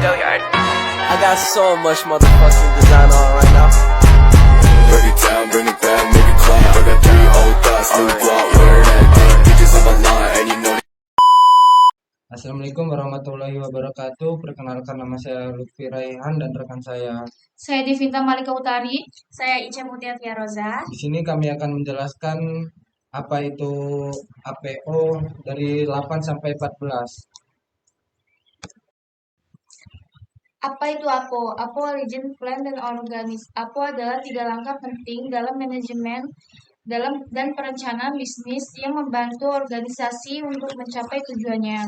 I got so much motherfucking design on right now. Break it down, bring it back, make it clap. I got 3 old thoughts, new block, where that dick, bitches on my line, and you know. Assalamualaikum warahmatullahi wabarakatuh. Perkenalkan, nama saya Lutfi Raihan dan rekan saya. Saya Divinta Malika Utari. Saya Ica Mutia Fiaroza. Di sini kami akan menjelaskan apa itu APO dari 8 sampai 14. Apa itu APO? APO Origin Plan dan Organis. APO adalah 3 langkah penting dalam manajemen dan perencanaan bisnis yang membantu organisasi untuk mencapai tujuannya.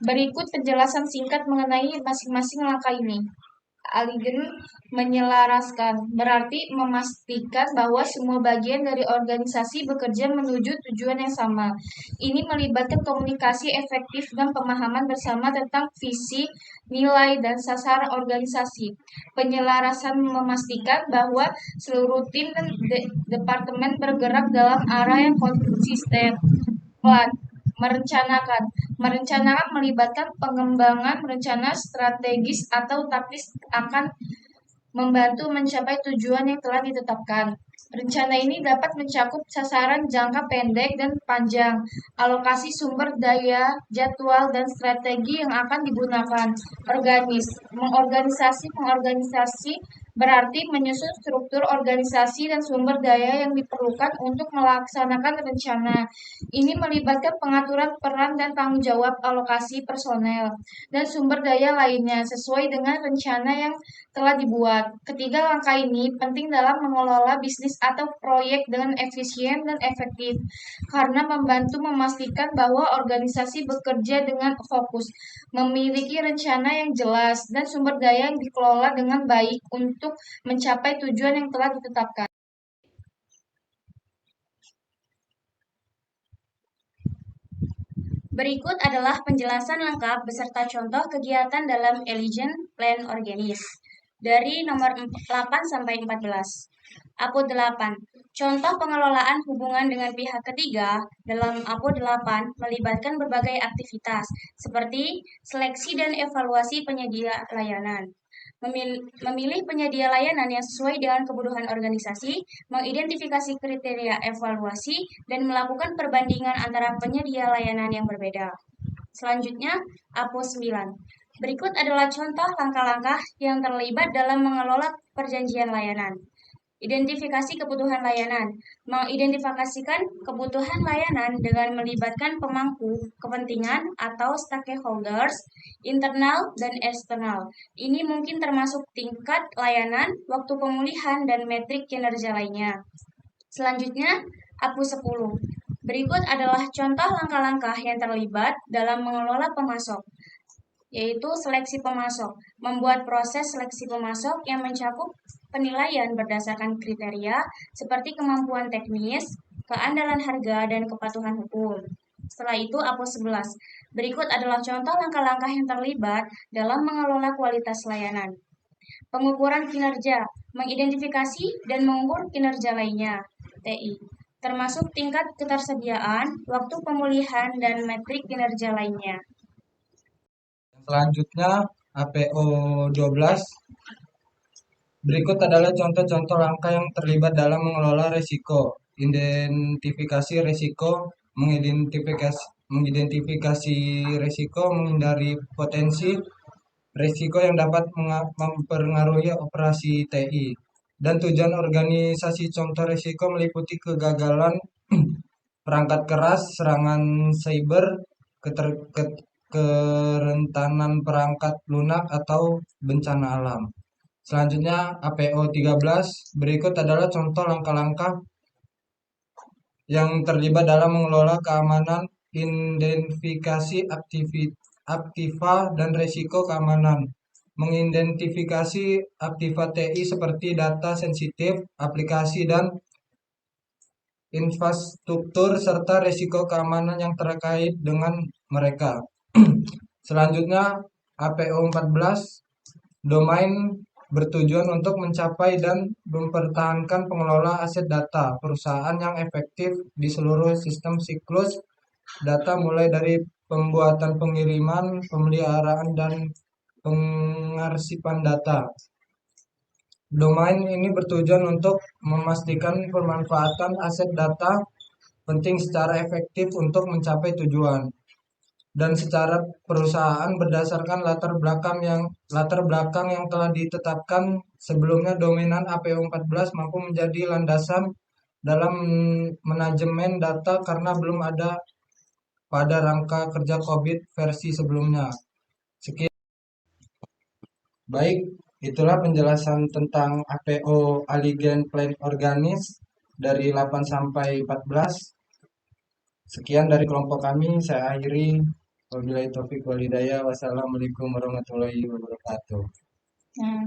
Berikut penjelasan singkat mengenai masing-masing langkah ini. Aligen menyelaraskan, berarti memastikan bahwa semua bagian dari organisasi bekerja menuju tujuan yang sama. Ini melibatkan komunikasi efektif dan pemahaman bersama tentang visi, nilai, dan sasaran organisasi. Penyelarasan memastikan bahwa seluruh tim dan departemen bergerak dalam arah yang konsisten. Merencanakan melibatkan pengembangan rencana strategis atau taktis akan membantu mencapai tujuan yang telah ditetapkan. Rencana ini dapat mencakup sasaran jangka pendek dan panjang, alokasi sumber daya, jadwal, dan strategi yang akan digunakan. Mengorganisasi berarti menyusun struktur organisasi dan sumber daya yang diperlukan untuk melaksanakan rencana. Ini melibatkan pengaturan peran dan tanggung jawab, alokasi personel, dan sumber daya lainnya sesuai dengan rencana yang telah dibuat. Ketiga langkah ini penting dalam mengelola bisnis atau proyek dengan efisien dan efektif, karena membantu memastikan bahwa organisasi bekerja dengan fokus, memiliki rencana yang jelas, dan sumber daya yang dikelola dengan baik untuk mencapai tujuan yang telah ditetapkan. Berikut adalah penjelasan lengkap beserta contoh kegiatan dalam Aligen Plan Organis dari nomor 8 sampai 14. APO 8. Contoh pengelolaan hubungan dengan pihak ketiga dalam APO 8 melibatkan berbagai aktivitas seperti seleksi dan evaluasi penyedia layanan, memilih penyedia layanan yang sesuai dengan kebutuhan organisasi, mengidentifikasi kriteria evaluasi, dan melakukan perbandingan antara penyedia layanan yang berbeda. Selanjutnya, APO 9. Berikut adalah contoh langkah-langkah yang terlibat dalam mengelola perjanjian layanan. Identifikasi kebutuhan layanan. Mengidentifikasikan kebutuhan layanan dengan melibatkan pemangku kepentingan atau stakeholders, internal dan eksternal. Ini mungkin termasuk tingkat layanan, waktu pemulihan, dan metrik kinerja lainnya. Selanjutnya, APO 10. Berikut adalah contoh langkah-langkah yang terlibat dalam mengelola pemasok, yaitu seleksi pemasok. Membuat proses seleksi pemasok yang mencakup penilaian berdasarkan kriteria seperti kemampuan teknis, keandalan harga, dan kepatuhan hukum. Setelah itu, APO 11. Berikut adalah contoh langkah-langkah yang terlibat dalam mengelola kualitas layanan. Pengukuran kinerja, mengidentifikasi dan mengukur kinerja lainnya, TI, termasuk tingkat ketersediaan, waktu pemulihan, dan metrik kinerja lainnya. Selanjutnya APO 12. Berikut adalah contoh-contoh langkah yang terlibat dalam mengelola risiko. Identifikasi risiko, mengidentifikasi risiko, menghindari potensi risiko yang dapat mempengaruhi operasi TI. Dan tujuan organisasi. Contoh risiko meliputi kegagalan perangkat keras, serangan cyber, kerentanan perangkat lunak, atau bencana alam. Selanjutnya APO 13. Berikut adalah contoh langkah-langkah yang terlibat dalam mengelola keamanan, identifikasi aktiva dan risiko keamanan, mengidentifikasi aktiva TI seperti data sensitif, aplikasi, dan infrastruktur, serta risiko keamanan yang terkait dengan mereka. Selanjutnya APO 14. Domain bertujuan untuk mencapai dan mempertahankan pengelola aset data perusahaan yang efektif di seluruh sistem siklus data mulai dari pembuatan, pengiriman, pemeliharaan, dan pengarsipan data. Domain ini bertujuan untuk memastikan pemanfaatan aset data penting secara efektif untuk mencapai tujuan dan secara perusahaan berdasarkan latar belakang yang telah ditetapkan sebelumnya. Dominan APO 14 mampu menjadi landasan dalam manajemen data karena belum ada pada rangka kerja COVID versi sebelumnya. Sekian. Baik, itulah penjelasan tentang APO Aligen Plan Organis dari 8 sampai 14. Sekian dari kelompok kami, saya akhiri. Wabillahi taufiq walhidayah. Wassalamualaikum warahmatullahi wabarakatuh. Nah,